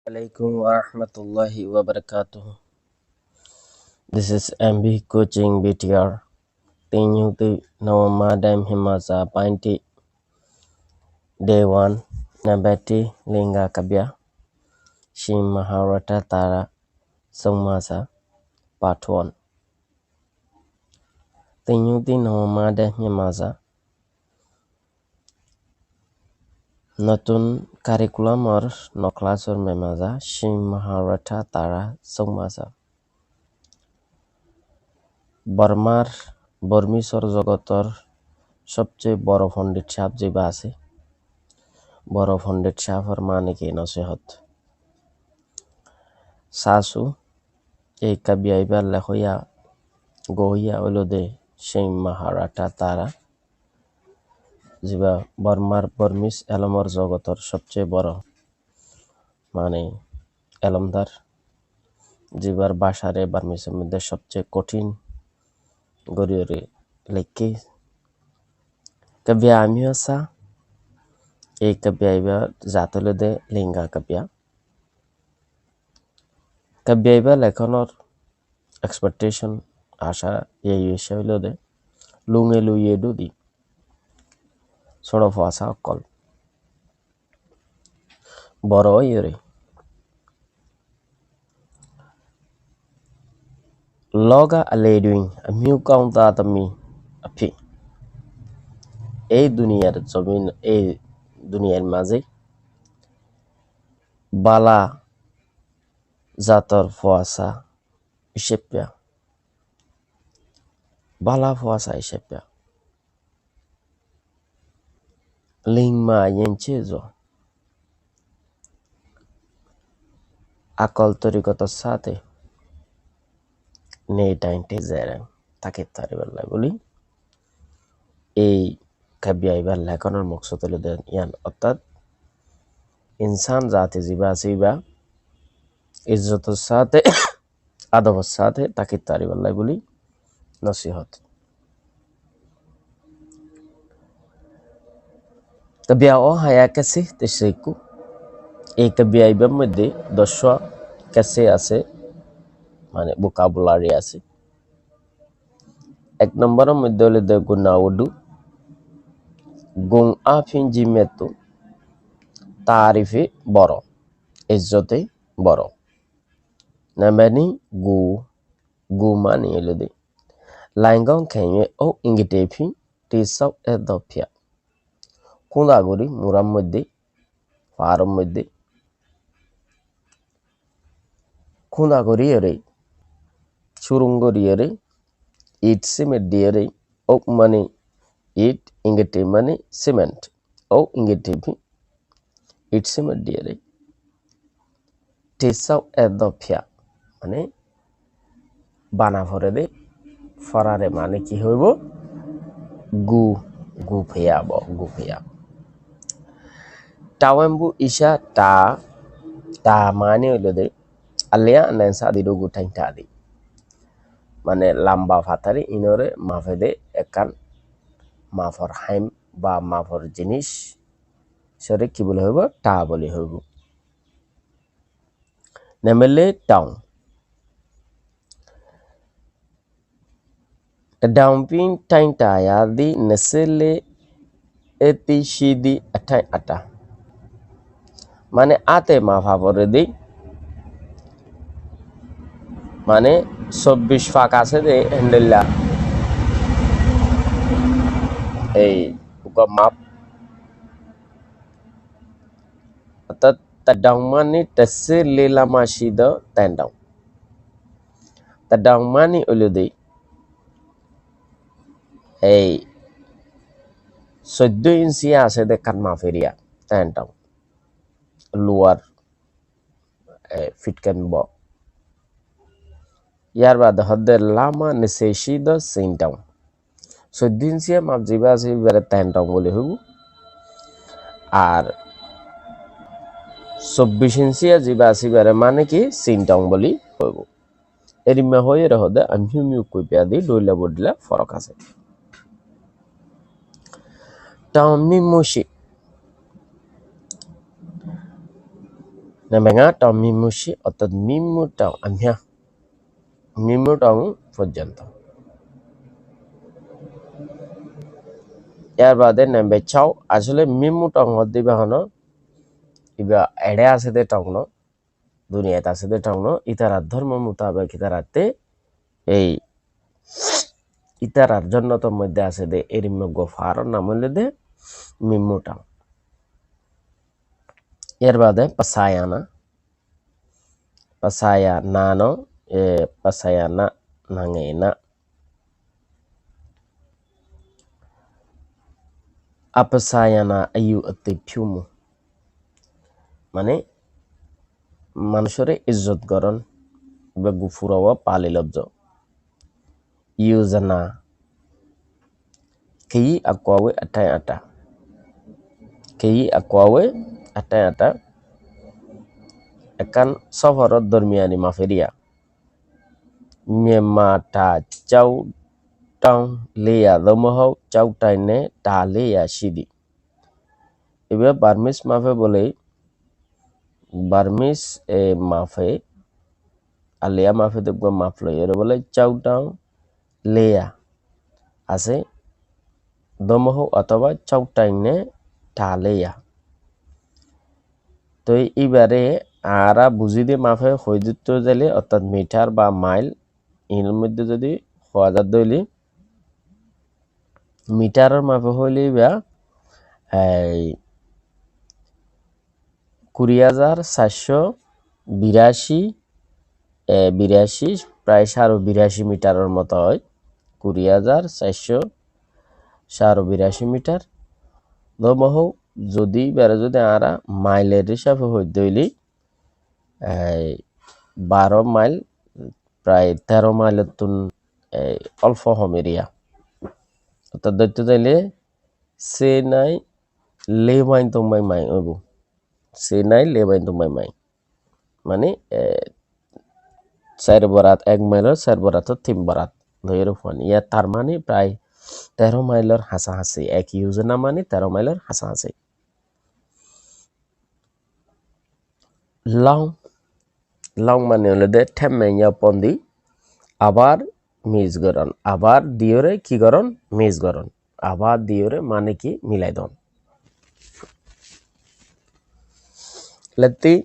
Alaikum wa rahmatullahi wa barakatuh. This is MB Coaching BTR. Tinyuti Nawamadam Himaza Painti Day 1 Nabati Linga Kabya Shim Maharata Tara Songmasa Part 1. Tinyuti Nawamadam Himaza নতুন কারিকুলামৰ ক্লাছৰ মেমাজা শিম মহাৰথা তাৰা চংমাজা বর্মিসর জগতৰ সবচেয়ে বড় পণ্ডিত সাহেব যেবা আছে বড় পণ্ডিত সাহেবৰ মানে কি নসিহত সাসু এই কাবিয়াইবার লেখয়া গহিয়া হলো দে শিম মহারথা তারা যেবা বর্মিস এলমর জগতর সবচেয়ে বড় মানে এলমদার যেবার বাসারে বার্মিসের মধ্যে সবচেয়ে কঠিন গরিয়রে লেখকে কাবিয়া আমিও সা এই কাবিয়া এবার জাতলে দে লিঙ্গা কাবিয়া এবার লেখনের এক্সপেক্টেশন আশা এই বিষয় হইল দে লুঙে লুইয়ে দুদি সড়ফ আসা অকল বড় ইয়ে লগা আলেডুইং আমিও কাউন্টা তামি আফি এই দুনিয়ার মাঝে বালা জাতর ফুয়াশা ইসেপ্যা বালা ফুয়াশা ইসেপ্যা লিংমা ইয়েনচেজো আকল তরিকতর সাথে নেই টাইনটে জেরেন তাকে তারিবাল্লাই বলি এই কাবিয়া এবার লেখনের মকসদ হলো দেন ইয়ান অর্থাৎ ইনসান জাতি জিবা সিবা ইজ্জতের সাথে আদবের সাথে তাকে তারিবাল্লাই বলি নসিহত কাবিয়া ও হায়া কাছে তেসেকু এই কাবিয়া এবার মধ্যে দশা কাছে আছে মানে ভোকাবুলারি আছে এক নম্বরের মধ্যে হলে দে গুনাউডু গুং আফিন জিমেতু তারিফে বড় ইজ্জতে বড় নাম্বারনি গু মানে হলে দে লাইঙ্গং খেয়ে ও ইঙ্গিটেফি টিসাও এদফিয়া কুঁদাগুড়ি মুরাম মধ্যে ফারম মধ্যে কুঁদাগুড়ি এরে সুরুঙ্গরি এরে ইট সিমেন্ট দিয়ে ও মানে ইট ইঙ্গিটে মানে সিমেন্ট ও ইঙ্গিটেফি ইট সিমেন্ট দিয়ে টিসাও এদফিয়া মানে বানা ভরে দে ফরারে মানে কি হইব গু ফেয়া টাওয়াম্বু ইসা টা মানে হইল দে আলিয়া নেসা দিরু গুঠাই টাদি মানে লাম্বা ফাতারি ইনরে মাফে দে একান মাফর হাইম বা মাফর জিনিস সরে কি বলে হইব টা বলে হইব নেমেলে টাউন ডাউনপিং টাইন টায়াদি নেসেলে এতি সিদি আঠাই আটা মানে আতে মাফা পরে দিই মানে 24 ফাঁক আছে দে হ্যান্ডেললা এই মাপ অর্থাৎ তাডাং মানে তেসে লেলা মাসিদ তান্ডাং তাডাং মানে হইল দে এই 14 ইঞ্চি আছে দে কানমা ফেরিয়া তান্ডাং লোয়ার ফিটকেন ব ইয়ার বাদ হদ্দের লামা নেসেশিদ সিনটাং 14 ইঞ্চি মাপ জিবা আছে বেড়ে তান্ডাং বলে হইব আর 24 ইঞ্চি জিবা আছে বেড়ে মানে কি সিনটাং বলি হইব এরিমা হয়ে রহদে আমি মিউ কই পেয়া দি ডইলা বডিলা ফরক আছে টাউন মি মুশি নেমেঙা টং মিমুসি অর্থাৎ মিমু টং আমিয়া মিমু টং পর্যন্ত। এর বাদে নেমবে চাও আসলে মিমু টং দিবা হন ইবা এড়ে আছে দে টং ন দুনিয়াতে আছে দে টং ন ইতারার ধর্ম মোতাবেক ইতারাতে এই ইতারার জন্নতর মধ্যে আছে দে এরিম গোফার নাম হইলে দে মিমু টং। এর বাদে পাসায়ানা pasaya nano pasaya na nangena apasayana ayu atiphyumu মানে মানুষের ইজ্জত করন বা গুফুরাওয়া পালি লব্জ ইউজানা কি আকwawe atai ata কি আকwawe atai ata ekan soforot dormiani maferia memata chau tong leya domohau chau taine ta leya sidi এবে বার্মিস মাফে বলে বার্মিস মাফে আলিয়া মাফে দেখব মাফলো এর বলে চাউটাও লেয়া আছে দমহ অথবা চাউটাইনে লেয়া। তো এইবারে আরা বুঝি দিয়ে মাফে হয়ে দিত যাইলে অর্থাৎ মিটার বা মাইল এর মধ্যে যদি হাজার দইলি মিটারের মাফে হইলে বা 20,482 প্রায় 82 মিটারের মতো হয় 20,482 মিটার দমহ যদি বেড়ে যদি আরা মাইলের হিসাবে হই দইলি 12 মাইল প্রায় 13 মাইলের তুন অল্প হমেরিয়া অর্থাৎ ধরতে চাইলে সে নাই লে মাইন তোমাই মাই হইব সে নাই লে মাইন তোমাই মাই মানে 4 বরাত 1 মাইলের 4 বরাত 3 বরাত ধরে ফোন ইয়া তার মানে প্রায় 13 মাইলের হাসাহাসি এক ইউজনা মানে 13 মাইলের হাসাহাসি। লং লং মানে হলো দে ঠেমেয়া পন্দি আবার মিজ গরন আবার দিওরে কি গরন মিজ গরন আবার দিওরে মানে কি মিলাই দন leti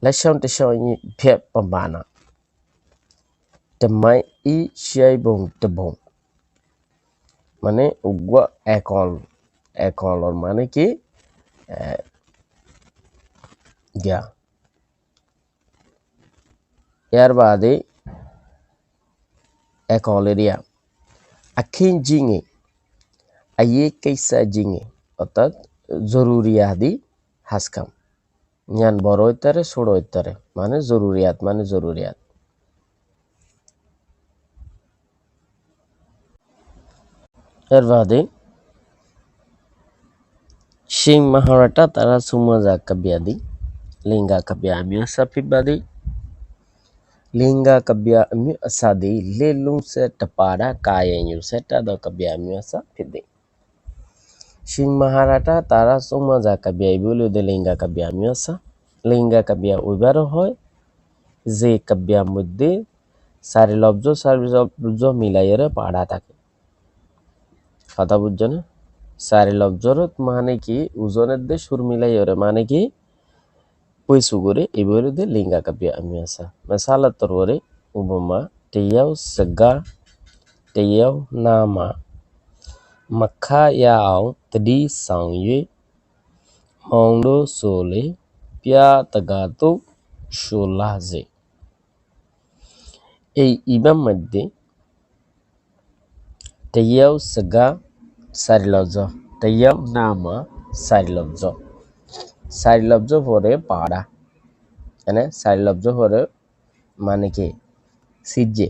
lashon te shon phep pambana temai I shai bong tebong মানে উগা একল মানে কি গিয়া এর বাদে একল এরিয়া আখিন জিঙে আয়ে কেসা জিঙে অর্থাৎ জরুরিয়াদি হাসকাম জ্ঞান বড় হইতারে ছোট হইতারে মানে জরুরিয়াত এর বাদে সিং মাহারাটা তারা সুমাজা কাবিয়াদি লিঙ্গা কাবিয়া আমি সাফিবাদি লিঙ্গা কাবিয়া আমি আসাদি লেলুং সে টাপাড়া কায়েনু সেটা দ কাবিয়া আমি সাফিদি সিং মাহারাটা তারা সুমাজা কাবিয়া বলে দে লিঙ্গা কাবিয়া আমি আসা লিঙ্গা কাবিয়া ওইবারও হয় যে কাবিয়ার মধ্যে সারি লব্জ মিলাইয়ের পাড়া থাকে কথা বুঝছো না সারি লব্জরত মানে কি ওজনের দে সুর মিলাইয়ের মানে কি পয়সু করে এবারে দে লিঙ্গা কাবিয়া আমি আসা মেসালা তরওরে উপমা টেয়াও সগা টেয়াও নামা মক্খা ইয়াও তদি সাংয়ে মংডো সোলে পিয়া তগাতো শোলাজে এই ইবাম মধ্যে টেয়াও সগা সারি লব্জ টেয়াও নামা সারি লব্জ পরে পাড়া মানে সারি লব্জ পরে মানে কি সিজে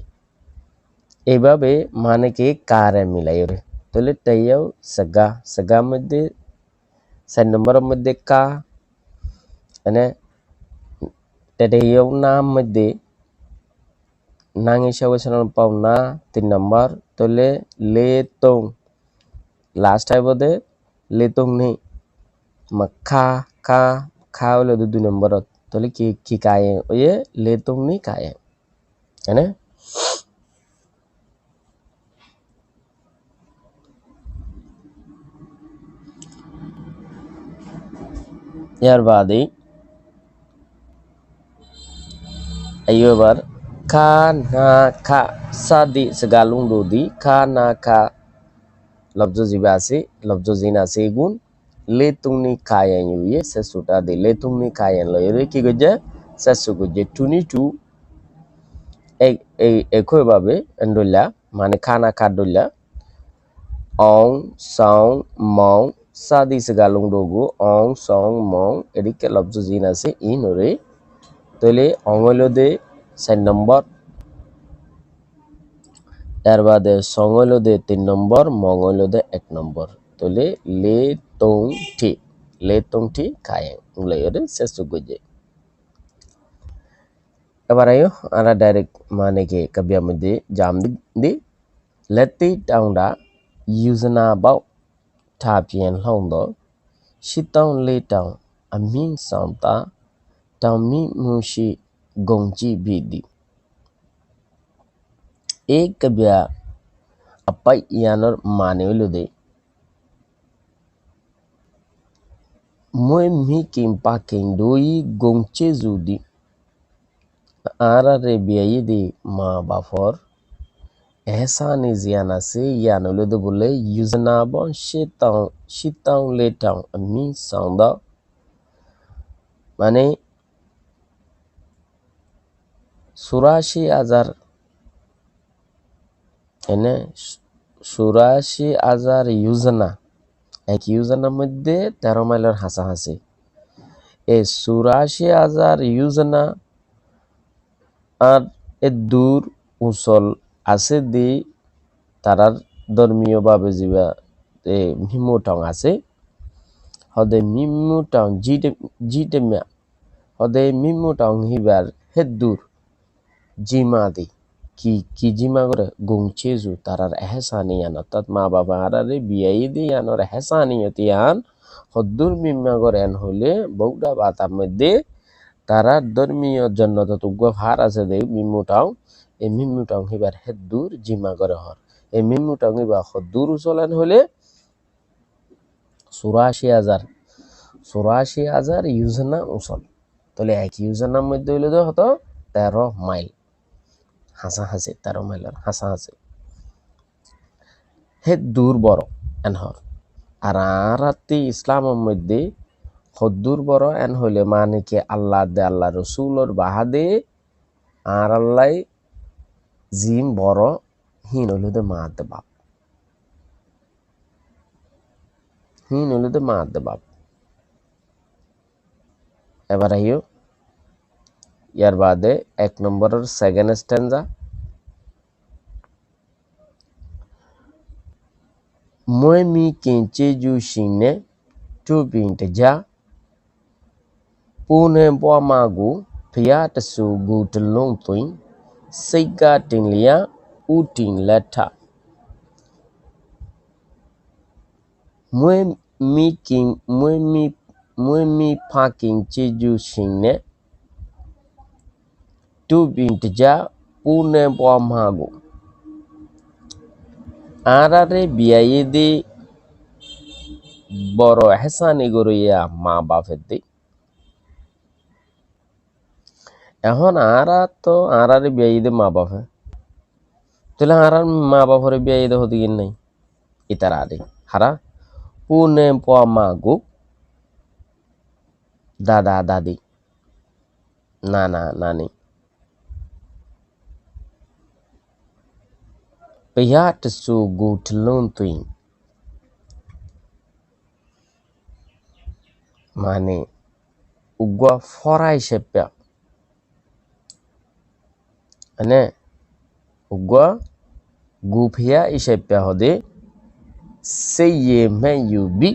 এইভাবে মানে কি কারে মিলাই রে তাহলে টেয়াও সগা মধ্যে 4 নম্বরের মধ্যে কা মানে টেয়াও নাম মধ্যে নাং হিসাবে পাও না 3 নম্বর তাহলে লেতং লাস্ট আইব দে লেতং নেই মক্খা কা খা হলো 2 নম্বরত তাহলে কি কি কায়ে ওয়ে লে তুংনি কায়ে এনে ইয়ার বাদে ayo এবার খা না খা সাদি segalung dodi খা না খা লব্জ জিবা আছে লব্জ জিন আছে গুণ লে তুংনি কায়ে ইয়ে সেসুটা দে লে তুংনি কায়ে লয়রে কি গজে সেসু গজে 22 একইভাবে এন্ডুলা মানে খানা খাদুলা অং সং মং সাদি segalung dogu অং সং মং এদিকে লব্জ জিন আছে ইনরে তাহলে অং হইল দে 4 নম্বর এর বাদে সং হইল দে 3 নম্বর মং হইল দে 1 নম্বর তাহলে লে তুং ঠি খায়ে লয়রে সেসু গজে এবার আয়ো আরা ডাইরেক্ট মানে কে কাবিয়া মধ্যে জাম দি লেতি টাউন্ডা ইউজনা বাউ থা পিয়ান লং দো শিতাউন লে টাউন আমিন সাউতা টাউন মি মুশি গংজি বিদি এই কাবিয়া আপাই ইয়ানোর মানে হইল দে মই মি কিম পাকিং দই গংচে জুদি আরা রে বিয়াই দি মা বাফর এহসানি জিয়ান আছে ইয়ান হইল দে বলে ইউজনা বাউ শিতাউন লে টাউন আমিন সাউদা মানে 84,000 এনে 84,000 ইউজনা এক ইউজনার মধ্যে 13 মাইলের হাসাহাসি এই 84,000 ইউজনা আর এ দূর উসল আছে দি তারার ধর্মীয় ভাবে জিবা মিমুটং আছে হদে মিমুটং জিটেমিয়া হদে মিমুটং হিবার হেদুর জিমা দি কি জিমা করে গংচেজু তারার এহসানিয়ান অর্থাৎ মা বাবা আরারে বিয়াই দিয়ানোর এহসানিয়তিয়ান হদ্দুর মিম্মা করেন হলে বৌডা বাতার মধ্যে তারার ধর্মীয় জন্য ততুগ্য ভার আছে দে মিমুটাও এই মিমুটাও হিবার হেদুর জিমা করে হর এই মিমুটাও হিবার হদ্দুর চলেন হলে 84,000 ইউজনা উচল তাহলে এক ইউজনার মধ্যে হইলে তো হতো 13 মাইল হাসাহাসি 13 মাইলের হাসাহাসি হে দূর বড় এনহর আর আরাতি ইসলামের মধ্যে হদ্দুর বড় এন হইলে মানে কি আল্লাহ দে আল্লাহ রসুলর বাহাদে আর আল্লাহ জিম বড় হিন হইল দে মা দে বাপ হিন হইল দে মা দে বাপ এবার আইও ইয়ার বাদে 1 নম্বরের সেকেন্ড স্ট্যান্জা মই মি কিনচে জু সিনে টু বিনতে যা পুনে বমাগু ফিয়া তসু গু তলং তুই সিগা টিনলিয়া উটিন লেটা মই মি ফাকিং চেজু সিনে টু বিনতে যা পুনে বমাগু আরারে বিয়াই দি বড় হেসানি গরিয়া মা বাপের দি এখন আরারে বিয়াই দে মা বাপে তাহলে আরার মা বাপরে বিয়াই দে হতে গিয়ে নাই ইতার আরে হারা পুনে মাগু দাদা দাদি নানা নানি Pihak tesu gu telung tuing মানে উগা ফরাই সেপা মানে উগা গুফিয়া ইসেপা হদে সেইয়ে মেয়ুবি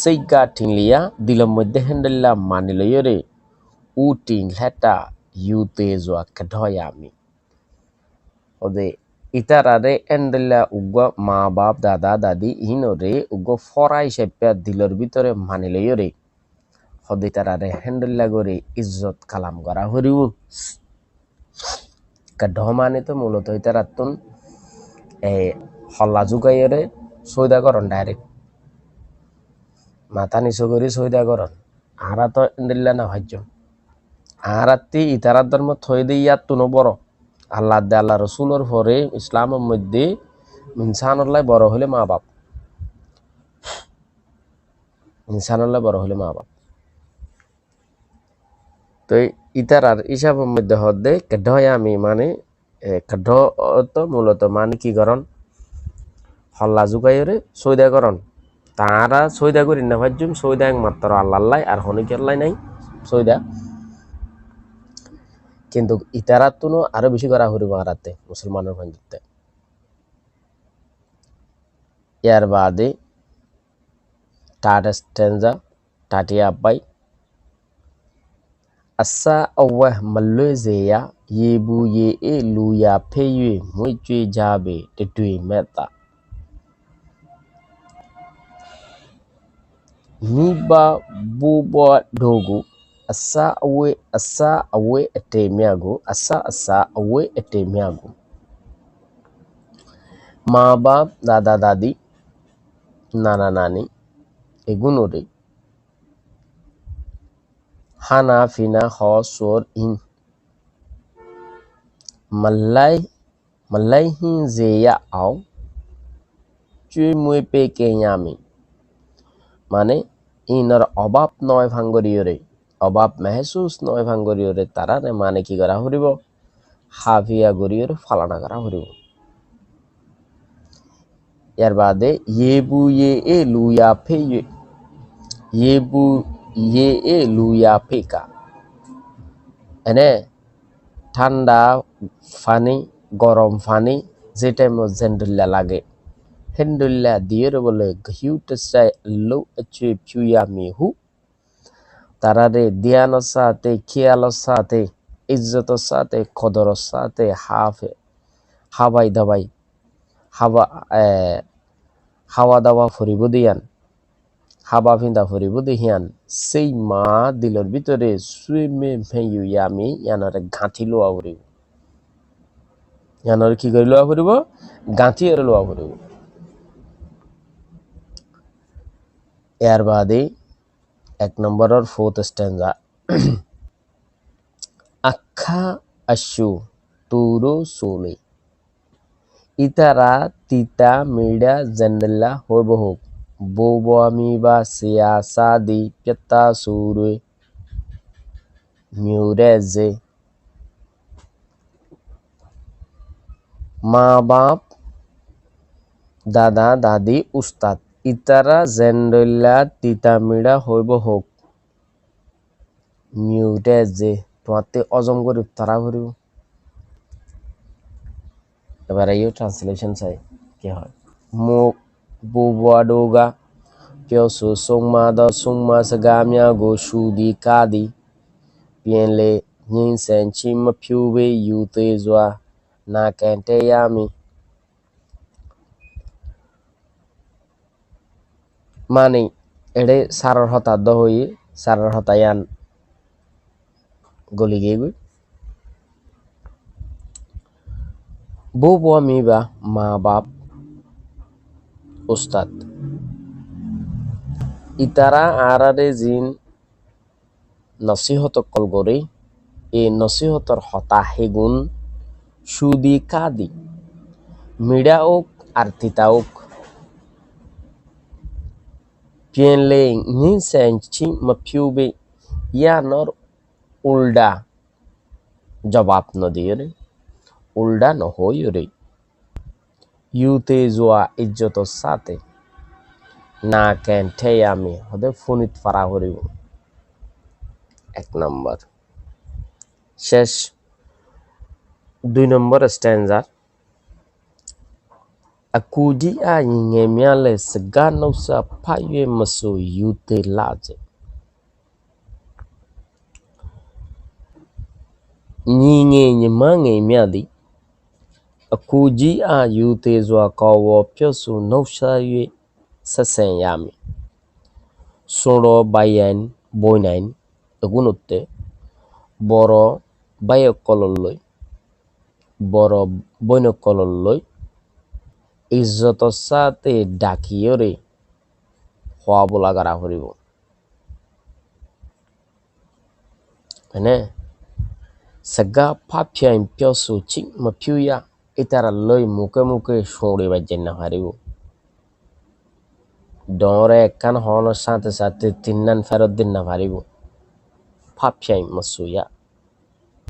সেইগা ঠিংলিয়া দিলম মধ্যে হেন্ডেল্লা মানিলয়রে উটিং হেটা ইউতে জোয়া কঢয়ামি হদে ইতারারে এন্ডেল্লা উগা মা বাপ দাদা দাদি ইনরে উগা ফরাই সেপা দিলর ভিতরে মানিলয়রে হদি তারারে হ্যান্ডেল্লা করে ইজ্জত কালাম করা হরিব কাঢ মানে তো মূলত তারাতুন এই হল্লা জুগাইরে সৈদা করন ডাইরেক্ট মাথা নিচু করে সৈদা করন আরা তো হ্যান্ডেল্লা না ভাজ্য আরাত্তি ইতারার ধর্ম থই দিয়ে ইয়াত তুনো বড় আল্লাহ দে আল্লাহ রসুলের পরে ইসলামের মধ্যে ইনসানুল্লাহ বড় হলে মা বাপ ইনসানুল্লাহ বড় হলে মা বাপ তো ইতারার হিসাবের মধ্যে হদে কেঢ আমি মানে কেঢ তো মূলত মানে কি করন হল্লা জুগাইরে সৈদা করন তারা সৈদা করি না ভাজ্যুম সৈদা একমাত্র আল্লাহ আর হনিক আল্লাহ নাই সৈদা কিন্তু ইতারাত তুনো আরো বেশি করা হরিব আরাতে মুসলমানের ভাঞ্জিতে ইয়ার বাদে টাটা স্টেঞ্জা টাটিয়া আব্বাই আচ্ছা অওয়াহ মাল্লুয়ে জেয়া yebu ye e luya peyue mui chui jabe tetui meta niba bubo dogu asa awe etemiago asa awe etemiago মা বাপ দাদা দাদি নানা নানি এগুলোরে হানা ফিনা হ সোর ইন malai hin zeya ao chui mui pe kenyami মানে ইনার অভাব নয় ভাঙ্গরিয়রে অভাব মেহসুস নয় ভাঙ্গরিয়রে তারারে মানে কি করা হরিব হাফিয়া গরিয়রে ফালানা করা হরিব এর বাদে yebu ye e luya pe yebu ye e luya peka এনে ঠান্ডা পানি গরম পানি যেটা জেন্ডুল্লা লাগে হেন্ডুল্লা দিয়ে বলে ঘিউটাই লো আচে পিউয়া মিহু তারারে দিয়ানোর সাথে খেয়ালোর সাথে ইজ্জতের সাথে কদরের সাথে হাবাই দাবাই হাওয়া দাওয়া ফরিব দিয়ান হাবা ফিন্দা ফরিব দিহিয়ান সেই মা দিলের ভিতরে সুইমে ভেয়ু আমি ইয়ানরে ঘাঁটি লোয়া ফুরিব ইয়ানরে কি করে লোয়া ফুরিব গাঁথি এর লোয়া ফুরিব এর বাদে এক নম্বরের ফোর্থ স্ট্যান্জা আখা আশু তুরো সোলে ইতারা তিতা মিডা জেন্ডেলা হইব হোক bobo amiba siyasa di pieta surwe miureze মা বাপ দাদা দাদি উস্তাদ ইতারা জেন্ডেলা তিতামিড়া হইব হোক মিউরেজে তোমাতে অজম করে তারা করিব এবার এই ট্রান্সলেশন চাই কি হয় মো বুবাডোগা piosu sungma da sungma sagamya go shudi kadi pienle nyin sen chi ma phyu we yu te zwa na kan te yami মানে এড়ে সারার হতাদ্দ হয়ে সারার হতায়ান গলি গিয়ে গই বউ আমি বা মা বাপ উস্তাদ ইতারা আরারে জিন নসিহত কল করে এই নসিহতর হতা হেগুন সুদি কাদি মিডা ওক আর তিতা ওক পিয়েনলে নিসেনচি মফিউবে ইয়ানর উল্ডা জবাব ন দিয়ে রে উল্ডা ন হই রে ইউতে জোয়া ইজ্জতর সাথে না কেন ঠে আমি হদে ফোনিত ফারা করিব এক নম্বর শেষ 2 নম্বর স্ট্যান্জার akudi a nyemiale segano sa paye maso yute laje nyinge nyemange miadi akudi a yute zwa kawo pyosu no sha yue sasen yami soro bayan বই নাইন এগুণতে বড় বাইকললৈ বড় বৈনকললৈ ইজ্জতৰ সাথে ডাকিয়রে হওয়া বলা করা করিব মানে সেগা ফাফিয়াইন পিয়সু চিক মাফিউয়া ইতারা লই মুখে মুখে সৌড়ে বাজেন না হারিব ডরে একখান হওয়ানোর সাথে সাথে তিন্নান ফেরত দিন না পারিব ফাফিয়াইন মাসুয়া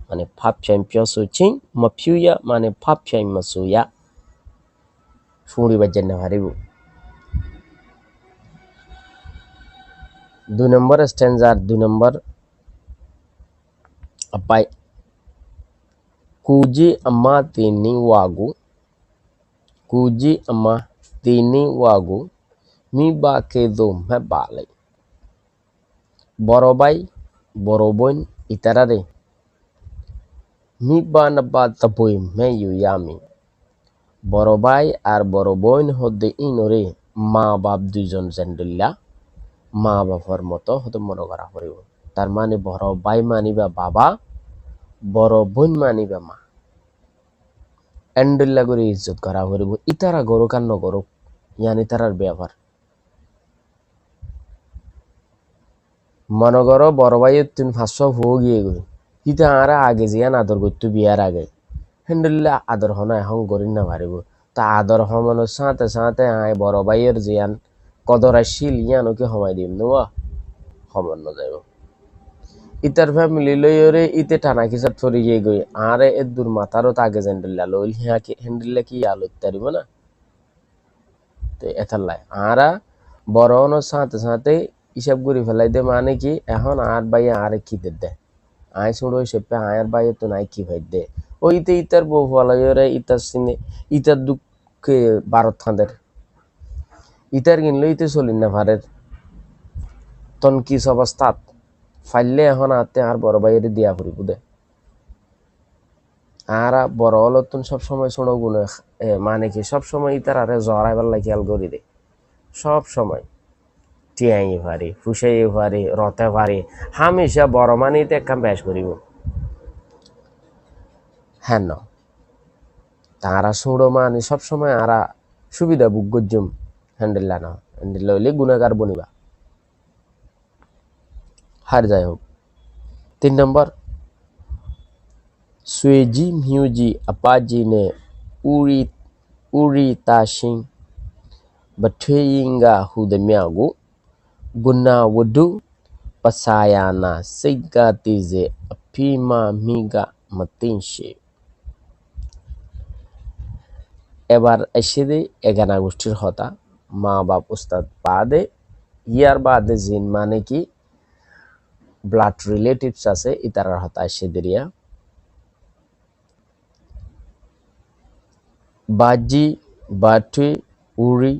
মানে ফাফিয়াইন পিয়সু চিক মাফিউয়া মানে ফাফিয়াইন মাসুয়া সৌড়ে বাজেন না পারিব 2 নম্বর স্ট্যান্ডার 2 নম্বর apai kuji ama tini wagu mi ba kedo me balai boro bai boro boin itarare mi ba na ba tapoi me yu yami boro bai আর বড় বোন হতে ইনরে মা বাপ দুইজন জেন্ডুল্লা মা বাবার মতো হতে মনে করা করিব তার মানে বড় ভাই মানিবা বাবা বড় বোন মানিবা মা এন্ডুল্লা করে ইজ্জত করা করিব ইতারা গরুক আর নগরুক ইয়ানি তারার ব্যবহার মনে করো বড় ভাইয়ের তুমি 500 হয়ে গিয়ে গই ইতা আরা আগে জিয়ান আদর করতে বিয়ার আগে হেন্ডুল্লা আদর হনা এখন করি না পারিব তা আদর হমানোর সাথে সাথে আয় বড় ভাইয়ের জিয়ান কদরাশীল ইয়ানকে সময় দিম নোয়া সমন যাইব ইতার ফ্যামিলি লইরে ইতে টানা খিসাত ফরি গিয়ে গই আরে এ দূর মাথারও তাগে জেন্ডুল্লা লইল হিয়াকে হেন্ডুল্লা কি আলোত তারিব না তো এথার লাই আরা বড় হনোর সাথে সাথে হিসাব করে ফেলাই দে মানে কি এখন আর ভাইয়া আরে কি দে আয় ছোড়ো হিসেবে আয়ার ভাইয়ের তো নাই কি ভাই দে ওইতে ইতার বউ ফলাইরে ইতার সিনে ইতার দুঃখে ভারত থাঁদের ইতার কিনলো ইতে চলিন না ভারের তন কিস অবস্থাত ফাইলে এখন আতে আর বড় ভাইয়ের দিয়া ফুরিব দে আর বড় হলো তুন সবসময় ছোড়ো গুণে মানে কি সবসময় ইতার আরে জড়াইবার লাগে খেয়াল করি দে সব সময় টিয়াই পারি ফুসাই পারি রতে পারি হামেশা বড় মানিতে একখান ব্যাস করিব হ্যাঁ ন তারা ছোড়ো মানে সবসময় আরা সুবিধা বুক গজ্জুম হ্যান্ডেল না হ্যান্ডেল হইলে গুণাগার বনিবা হার যাই হোক 3 নম্বর সুয়েজি মিউজি আপাজি নে উরি তাসিং বাথুইঙ্গা হুদমিয়াগু গুনা wudu pasayana siga tize apima miga matinshe এবার এসে দে এগানা গোষ্ঠীর হতা মা বাপ উস্তাদ বাদে ইয়ার বাদে জিন মানে কি ব্লাড রিলেটিভস আছে ইতারার হতা এসে দেরিয়া বাজি বাটুই উরি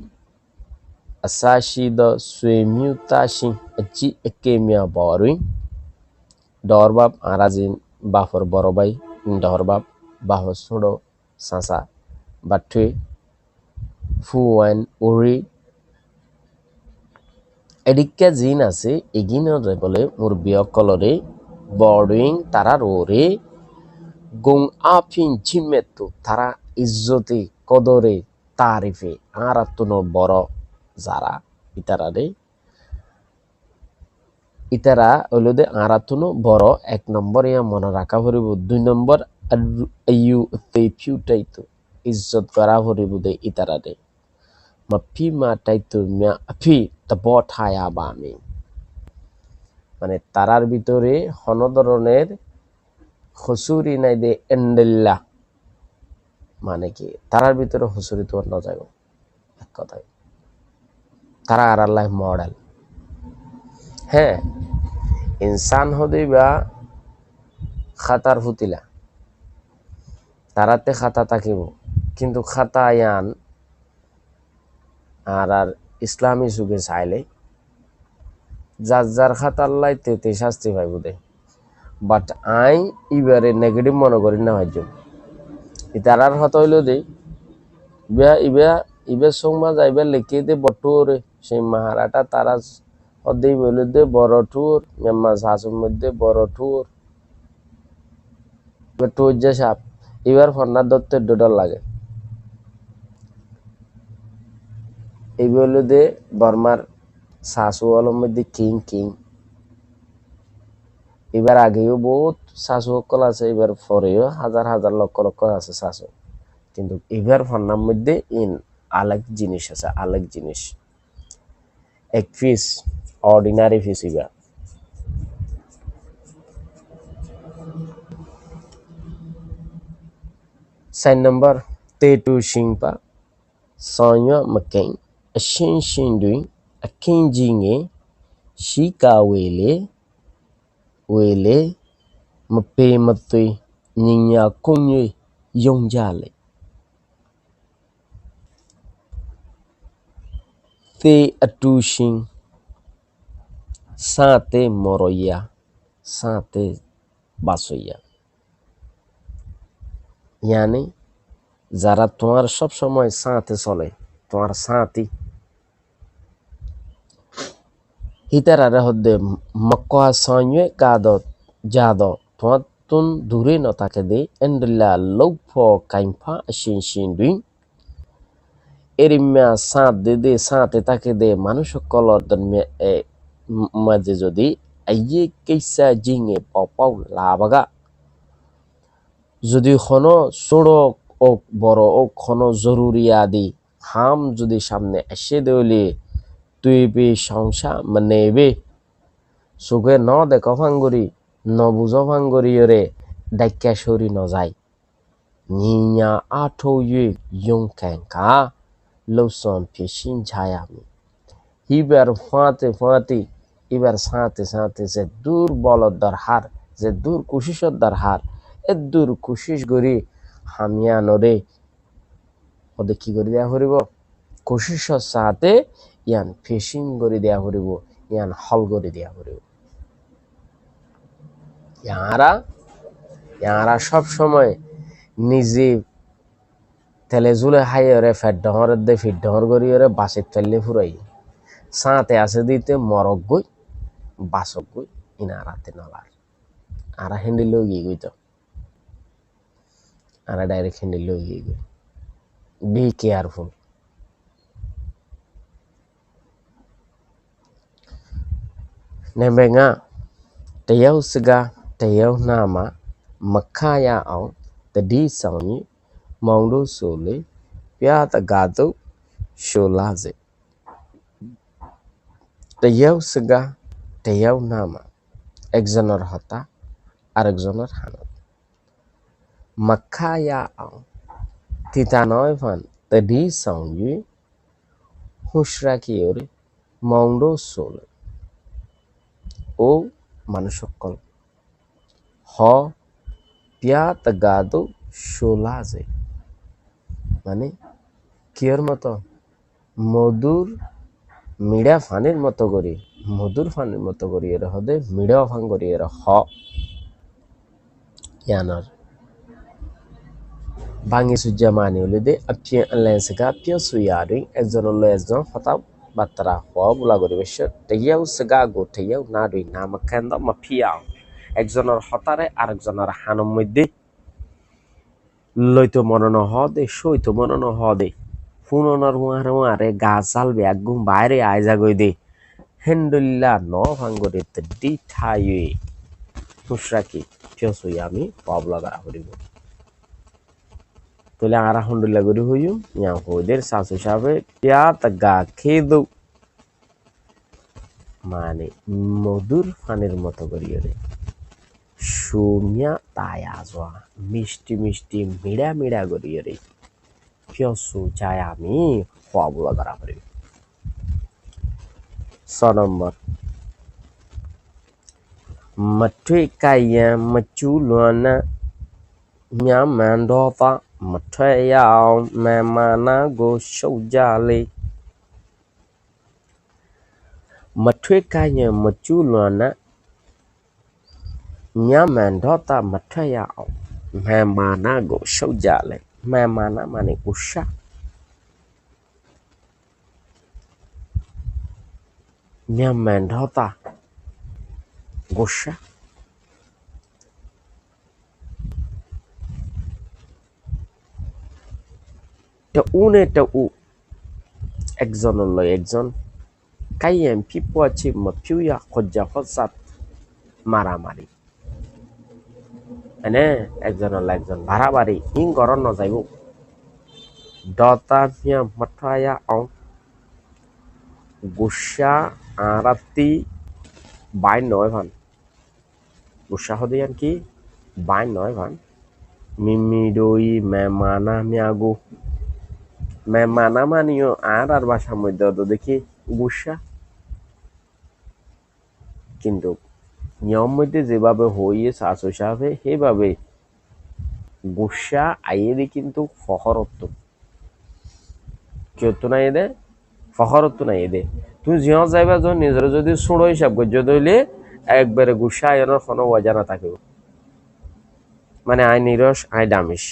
asashi da suemiu tashi achi ekemia borui dorbab arazin bafor borobai dorbab bahor sodo sasa batwe fuan uri এদিকে জিন আছে এগিনরে বলে মুরবিয় কলরে বর্ডিং তারা রোরে গুং আফিন জিমেতু তারা ইজ্জতি কদরে তারিফে আরাতুনো বড় যারা ইতারা হইল দে আরাতুনো বড় 1 নম্বর ইয়া মনে রাখা পড়িব 2 নম্বর আইউ তে ফিউটাইতো ইজ্জত করা পড়িব দে ইতারা দে মাফি মাটাইতো মিয়া আফি তবো ঠায়া বামি মানে তারার ভিতরে হন ধরনের হুসুরি নাই দে এন্ডেল্লা মানে কি তারার ভিতরে হুসুরি তো না যাইব এক কথায় তারা আর আল্লাহ মডেল হ্যাঁ ইনসান হদিবা খাতার ফুতিলা তারাতে খাতা থাকিব কিন্তু খাতা ইয়ান আর ইসলামী যুগে চাইলে যার যার খাতা আল্লাহ তে শাস্তি পাইব দে বাট আই ইবারে নেগেটিভ মনে করি না ভাইজ তারার হত হইল দে ইবা ইবা ইবে সোমা যাইবা লিখে দে বটুরে সেই মাহারাটা তারা হদেই বলুদে বড় ঠুর মেম্মা শাশুর মধ্যে বড় ঠুর টুর যে সাপ এবার ফন্নার দত্তের ডোডর লাগে এই বলুদে বর্মার শাশু অলম মধ্যে কিং কিং এবার আগেও বহুত শাশু সকল আছে এবার পরেও হাজার হাজার লক্ষ লক্ষ আছে শাশু কিন্তু এবার ফন্নার মধ্যে ইন আলেক জিনিস আছে আলেক জিনিস এক পিস অর্ডিনারি পিস এবার 4 number tê tu sinh pa so nhọ mà cảnh a shin shin đuôi a kinh ji nghe shi ka we le mà pe mà tùy nhìn nhà công như yong gia lệ tê a tu sinh sa tê moroya sa tê basoya यानी যারা তোমার সব সময় সাথে চলে তোমার সাথী হিতারারে হদ্দে মক্কা সঞ্জে কাদত জাদত তোমার তুন দূরে ন থাকে দে এন্ডলা লৌফ কাইফা শিন শিন দুই এরিম্যা সাঁত দে সাঁতে তাকে দে মানুষ কলর মাঝে যদি আইয়ে কেসা জিঙে পাও পাও লাবাগা যদি কোনো সড়ক ও বড় ও কোনো জরুরি আদি হাম যদি সামনে এসে দেওয়ালে তুই বে সংসার মানে বে চোখে ন দেখো ভাঙ্গুরি ন বুঝো ভাঙ্গুরি রে ডাক্যা সরি ন যায় নিয়া আঠো ইয়ে ইয়ং ক্যাঙ্কা লৌসন ফিসিন ছায়ামি হিবার ফাঁতে এবার সাঁতে যে দূর বলদার হার যে দূর কুশিসদার হার এ দূর কুশিস গরি হামিয়া নরে ওদের কি করে দেয়া হরিব কুশিসর সাথে ইয়ান ফিশিং করে দেয়া হরিব ইয়ান হল করে দেয়া হরিব ইয়ারা সব সময় নিজে তেলে জুলে হাইরে ফেট ডহর দে ফিট ডহর গরিয়রে বাসে তেলে ফুরাই সাঁতে আছে দিতে মরক গই বাসক গই ইনারাতে নলার আরা হ্যান্ডেল গিয়ে গই তো আরা ডাইরেক্ট হ্যান্ডেল গিয়ে গই be careful Nembenga tayau sega tayau nama makaya au tadi sauni maundo sole pya tagado sholaze tayau sega tayau nama একজনের হতা আরেকজনের হানত makaya au tita nói van tadi sauni হুশরা কিওরে maundo sole ও মানুষ সকল হ পিয়া তাগাদো শোলাজে মানে কিয়র মতো মধুর মিড়া ফানির মতো করি মধুর ফানির মতো করি এর হদে মিড়া ফান করি এর হ ইয়ানার বাঙি সুজা মানি হলে দে আপিয়ে লেন্সগা পিয় সুয়ারি একজন হলো একজন ফতা বাত্রা হওয়া বলা করি বেশ টেয়াও সেগা গো টেয়াও না দুই নাম কেন্দ্র মাফিয়াও একজনের হতারে আরেকজনের হানম মধ্যে লইতো মনন হ দে সইতো মনন হ দে ফুননার হুয়ারে গাছ চালবে একগুম বাইরে আয়জা গই দে হেন্ডুল্লা ন ভাঙ্গরে দি ঠাইয়ে হুসরাকি পিয় সুই আমি পাবলা করা করিব তাহলে আরা হন্ডুল্লা করি হইম ইয়া হইদের শাশু সাহেব পিয়া তাগা খেদু মানে মধুর ফানের মতো করিয়ে রে সুমিয়া তায়া জোয়া মিষ্টি মিষ্টি মিড়া মিড়া করিয়ে রে পিয়সু চাই আমি খোয়াবুলা করা করি 6 নম্বর মঠে কাইয়া মচু লোনা nhà màn đo phá mặt thuê yào mẹ mà na go sâu gia lê mặt thuê ca nhà mặt chú luận á nhà màn đo ta mặt thuê yào mẹ mà na go sâu gia lê mẹ mà na mà này go sa nya men hota গোস্বা টা উনে টা উ একজনের লয় একজন কাইয়েম পিপো আছে মপিউয়া খজ্জা খসাত মারামারি এনে একজনের লয় একজন বাড়াবাড়ি ইং গরন নজাইব দতা মিয়া মঠায়া অং গোস্বা আরাতি বাই নয় ভান গোস্বা হদিয়ান কি বাই নয় ভান মিমি দই মেমানা মিয়াগো মেমানা মানিও আর ভাষার মধ্যে তো দেখি গোস্বা কিন্তু নিয়ম মধ্যে যেভাবে হইয়ে শাশু সাহেবে সেইভাবে গোস্বা আইয়ে কিন্তু ফখরত্ব কেউ নাই এদে ফখরত্ব নাই এদে তুমি জিও যাইবা যখন নিজের যদি ছোড়ো হিসাব করছো তাহলে একবারে গোস্বা আয়নের কোনো অজানা থাকিব মানে আই নিরস আই ডামিস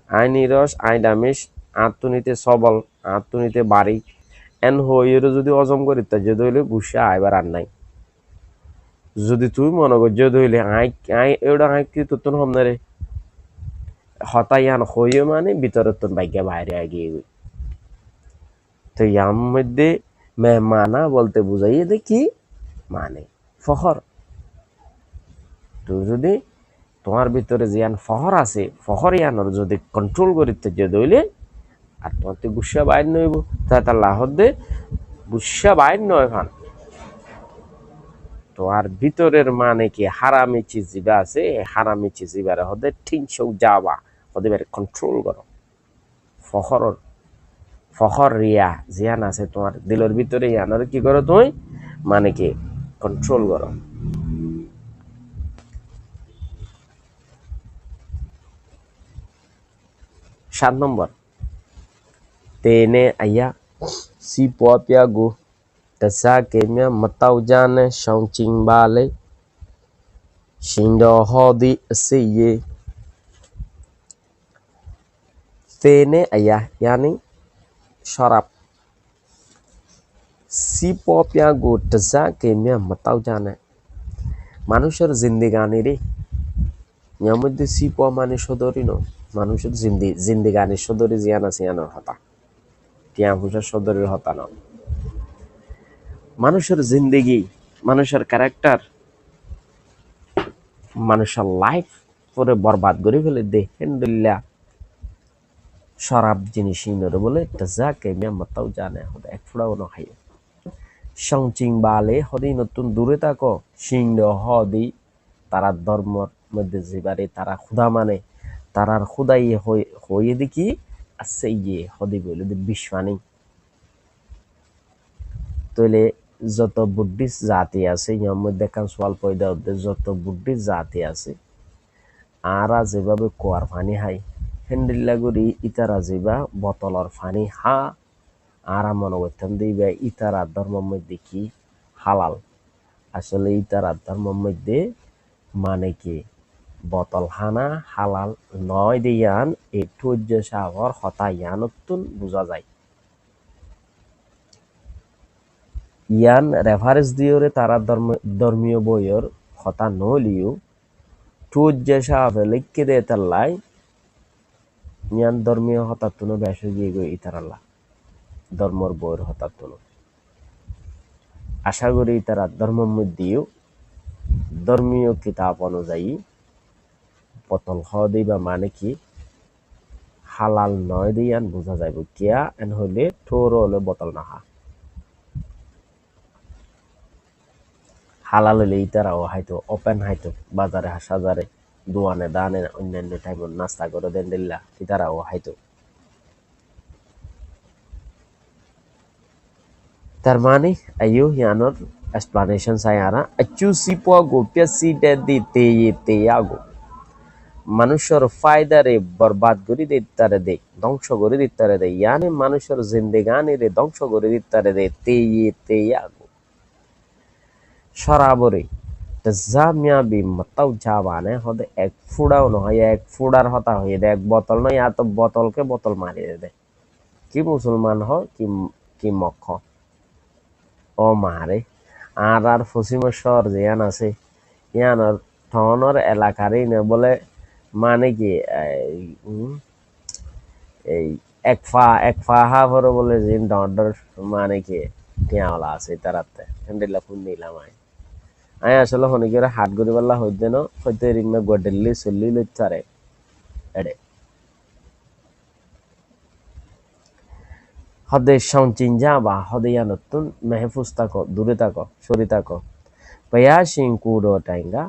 আই নিরস আই ডামিস আত্মনীতি সবল আত্মনীতি বাড়ি এন হইয়েরও যদি অজম করি তা যদি হইলে গোস্বা আইবার আর নাই যদি তুই মনে করছো ধইলে আই আই এওটা আই কি তোর হম না রে হতায়ান হইয়ে মানে ভিতরে তোর বাইকে বাইরে আগিয়ে গই তো ইয়ার মধ্যে মেহমানা বলতে বুঝাইয়ে দেখি মানে ফখর তুই যদি তোমার ভিতরে যে ইয়ান ফখর আছে ফখর ইয়ানোর যদি কন্ট্রোল করিতে যে দইলে আর তোমার তো গুসা বাইর নইব তার লাহর দে গুসা বাইর নয় ফান তোমার ভিতরের মানে কি হারামি চিজিবা আছে হারামি চিজিবার হদে ঠিনসৌ যাবা হদে কন্ট্রোল করো ফখর ফখর রিয়া জিয়ান আছে তোমার দিলের ভিতরে ইয়ানোর কি করো তুমি মানে কি কন্ট্রোল করো 7 নম্বর তেনে আয়া si popiago tasa kemia matau jane shongching bale shindo hodi asiye তেনে আয়া यानी শরাব si popiago tasa kemia matau jane মানুষের জিন্দেগানি রে ইয়ার মধ্যে সি প মানে সদরি ন মানুষের জিন্দেগানি সদরি জিয়ান আছে ইয়ানোর হতা টিয়া হুসার সদরের হতা ন মানুষের জিন্দেগি মানুষের ক্যারেক্টার মানুষের লাইফ পরে বরবাদ করে ফেলে দে হেন্ডুল্লা শরাব জিনিস ইনরে বলে যা কেমিয়া মতাও জানে হতে এক ফুড়াও না খাই সংচিং বালে হদি নতুন দূরে থাকো সিংহ হদি তারা ধর্মর মধ্যে যেবারে তারা খুদা মানে তারার খুদাই হয়ে দেখি আছে ইয়ে হদি বলে বিশ্বানি তাহলে যত বুদ্ধিস্ট জাতি আছে ইয়ার মধ্যে কান সোয়াল পয়দা হতে যত বুদ্ধিস্ট জাতি আছে আরা যেভাবে কুয়ার পানি হাই হেন্ডিল্লা করি ইতারা যেবা বোতলর পানি হা আরা মনে করতাম দিবা ইতারা ধর্মের মধ্যে কি হালাল আসলে ইতারা ধর্মের মধ্যে মানে কি বোতল হানা হালাল নয় দিয়ান এই ধৈর্য সাগর হতা ইয়ানতুন বোঝা যায় ইয়ান রেফারেন্স দিওরে তারা ধর্মীয় বইয়ের হতা নলিও ধৈর্য সাগর লিখে দে তাল্লাই ইয়ান ধর্মীয় হতাতুন বেশ গিয়ে গই ইতারাল্লা ধর্মর বইয়ের হতাতুন আশা করি তারা ধর্মের মধ্যেও ধর্মীয় কিতাব অনুযায়ী বোতল খাওয়া দিবা মানে কি হালাল নয় দিয়ান বোঝা যাইব কিয়া এন হইলে ঠোর হলে বোতল নাহা হালাল হইলে ইতারাও হয়তো ওপেন হয়তো বাজারে সাজারে দোয়ানে দানে অন্যান্য টাইম নাস্তা করে দেন দিল্লা ইতারাও হয়তো তার মানে আইও ইয়ানোর এক্সপ্লানেশন সায়ারা আচু সিপো গোপিয়া সিটে দিতে আগো মানুষের ফায়দারে বরবাদ করে দিতারে দে ধ্বংস করে দিতারে দে ইয়ানি মানুষের জিন্দেগানি রে ধ্বংস করে দিতারে দে তে আগো সরাবরে জামিয়া বি মতাও যাবানে হদে এক ফুড়াও নয় এক ফুড়ার হতা হয়ে দে এক বোতল নয় এত বোতলকে বোতল মারিয়ে দে কি মুসলমান হ কি মক্ষ ও মারে আর পশ্চিমেশ্বর জিয়ান আছে ইয়ানোর ঠনের এলাকারই না বলে মানে কি এই এক ফা হা ভরে বলে যে ডর মানে কি টিয়াওয়ালা আছে তারাতে হ্যান্ডেলা ফোন নিলাম আয় আসলে হনে কি হাট গরি পাল্লা হইতে ন হইতে রিমে গডেলি চলি লইতারে এডে হদে সংচিনজা বা হদে ইয়ানতুন মেহফুজ তাকো দূরে তাকো সরি তাকো পায়া শিংকুডো টাইঙ্গা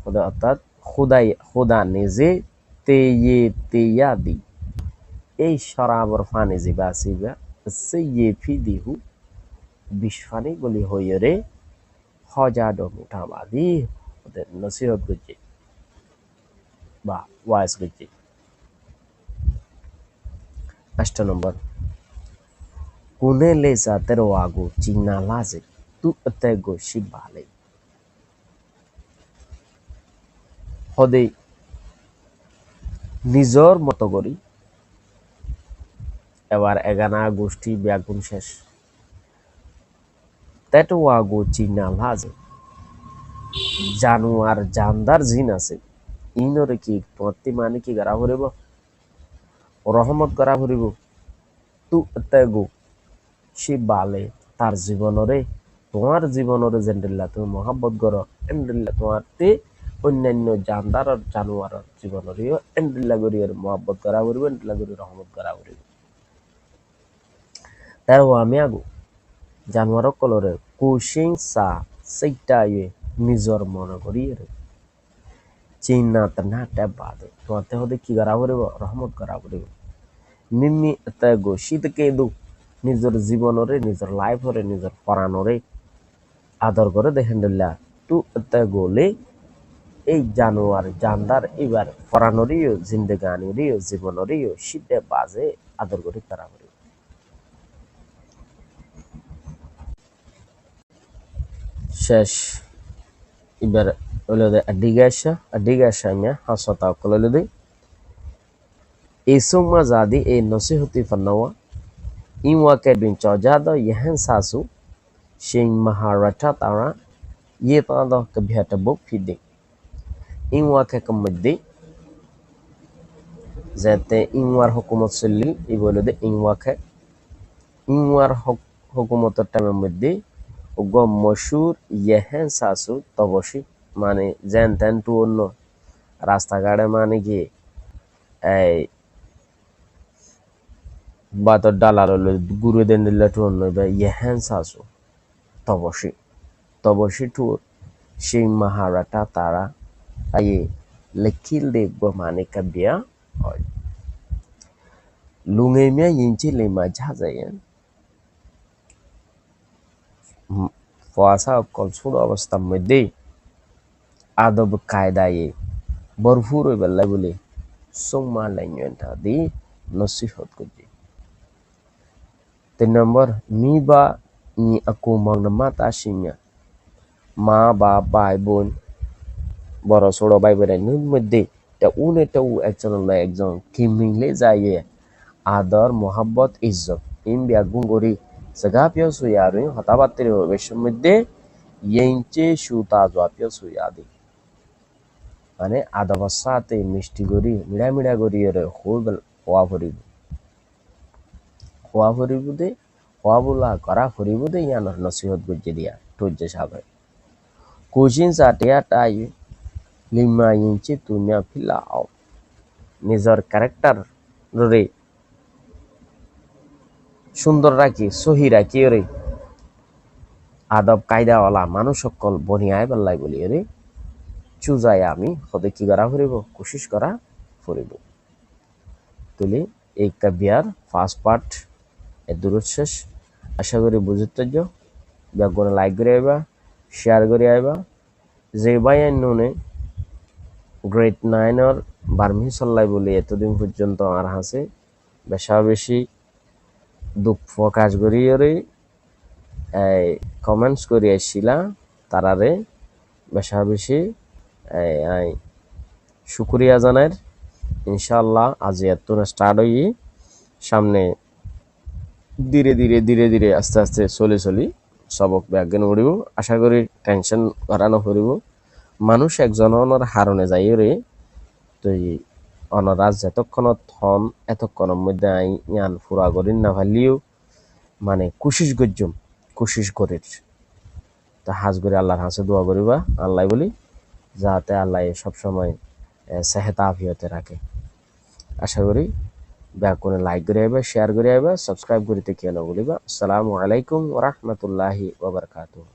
হদে অর্থাৎ খুদা নিজে তেয়াদি এই সরাবর ফানি জিবা সিবা সে ফিদিহু বিশফানি বলি হইরে হজাডো মুঠাবাদি ওদের নসিহত গুজি বা ওয়াইস গুজি 8 নম্বর কোনে লেসা তেরো আগু চিনা লাজে তু এতেগো শিবালে হদে নিজর মতো করি এবার এগানা গোষ্ঠী ব্যাগুন শেষ তেটো আগু চিনা লাজে জানুয়ার জানদার জিন আছে ইনরে কি তোমার মানে কি করা ভরিব রহমত করা ভরিব তু এতেগো শিবালে তার জীবনরে তোমার জীবনরে জেন্ডিল্লা তুমি মহাব্বত করো এন্ডিল্লা তোমার তে অন্যান্য জানদার আর জানোয়ার জীবনরেও এন্ডিল্লা করিয়ার মহাব্বত করা করিব এন্ডিল্লা করি রহমত করা করিব তার আমি আগু জানোয়ার কলরে কুশিং সা সেইটায়ে নিজর মনে করিয়ে চিন্না তনা ট্যাব বাদে তোমাতে হতে কি করা করিব রহমত করা করিব নিম্নি এতে শীত কেদু নিজের জীবনরে নিজের লাইফরে নিজের পরাণরে আদর করে দেখেন তু এতে গোলে এই জানোয়ার জানদার এবার পরাণরিও জিন্দেগানিরিও জীবনরিও শীতে বাজে আদর করে তারা করে শেষ এবার হলো আডিগাসা মিয়া হাসতা কললে দে এসুমা জাদি এ নসিহতি ফন্নাওয়া ইমওয়া কেবিন চজাদা ইয়াহান সাসু শিং মাহারাটা তারা ইয়ে তাদা কবিহাটা বুক ফিদে ইমওয়া কে কমদি যাতে ইমওয়ার হুকুমত চলি এই বলে দে ইমওয়া কে ইমওয়ার হুকুমতের টাইমের মধ্যে ওগো মশুর ইয়েহেন সাসু তবসি মানে যেন তেন টু অন্য রাস্তাঘাটে মানে কি এই বাতর ডালার গুরু দেন দিলে টু অন্য ইয়েহেন সাসু তবসি টু সেই মাহারাটা তারা আয়ে লেখিল দেব মানে কাবিয়া হয় লুঙেমিয়া ইঞ্চি লেমা ঝাজায়েন ফোয়াসা কলসুর অবস্থার মধ্যে আদব কায়দায়ে ভরপুর বেলা বলে সোমা লাইনটা দি নসিহত করছি 3 নম্বর মি বা ই আকু মাংনামা তাসিমিয়া মা বা ভাই বোন বড় ছোট ভাই বোনের মধ্যে একজন একজন কিমিলে যায় আদর মোহাব্বত ইজ্জত ইন বিয়াগুন গরি সেগাপিও সুয়ারি হতাবাত্তির বেশের মধ্যে ইয়েঞ্চে সুতা জোয়াপিও সুয়াদি মানে আদবার সাথে মিষ্টি করি মিড়া করি হওয়া ভরিব দে হওয়া বলা করা ভরিব দে ইয়ানোর নসিহত গুজে দিয়া টুজে সাবে কুচিন সাটিয়া টাই লিমা ইঞ্চি তুমিয়া ফিলা আও নিজের ক্যারেক্টার রে সুন্দর রাখি সহি রাখি রে আদব কায়দাওয়ালা মানুষ সকল বনিয়ায় বেল্লাই বলি রে চুজায় আমি হতে কি করা ফুরিব কোশিশ করা ফুরিব তুলি এই কাবিয়ার ফার্স্ট পার্ট এর দূর শেষ আশা করি বুঝতে ব্যাগগুলো লাইক করে আইবা শেয়ার করে আইবা যে ভাই নুনে গ্রেড 9 বার্মি চল্লাই বলি এতদিন পর্যন্ত আর হাসে বেশি দুঃখ প্রকাশ করিয়ে এই কমেন্টস করে আসছিলা তারারে বেশি শুক্রিয়া জানার ইনশাআল্লাহ আজ এত স্টার্ট হই সামনে ধীরে ধীরে আস্তে আস্তে চলি সবক ব্যাজ্ঞান উড়িব আশা করি টেনশন করানো করিব মানুষ একজন অনর হারণে যাই রে তুই অনরাজ যতক্ষণত হন এতক্ষণের মধ্যে আই ইয়ান ফুরা করিন না ভালিও মানে কুশিস করির তা হাজ করে আল্লাহর হাসে দোয়া করিবা আল্লাহ বলি যাতে আল্লাহ সবসময় সেহেতা আফিয়তে রাখে আশা করি ব্যাকুনে লাইক করে আইবা শেয়ার করে আইবা সাবস্ক্রাইব করিতে কেন বলিবা আসসালামু আলাইকুম ওয়া রাহমাতুল্লাহি ওয়া বারাকাতুহু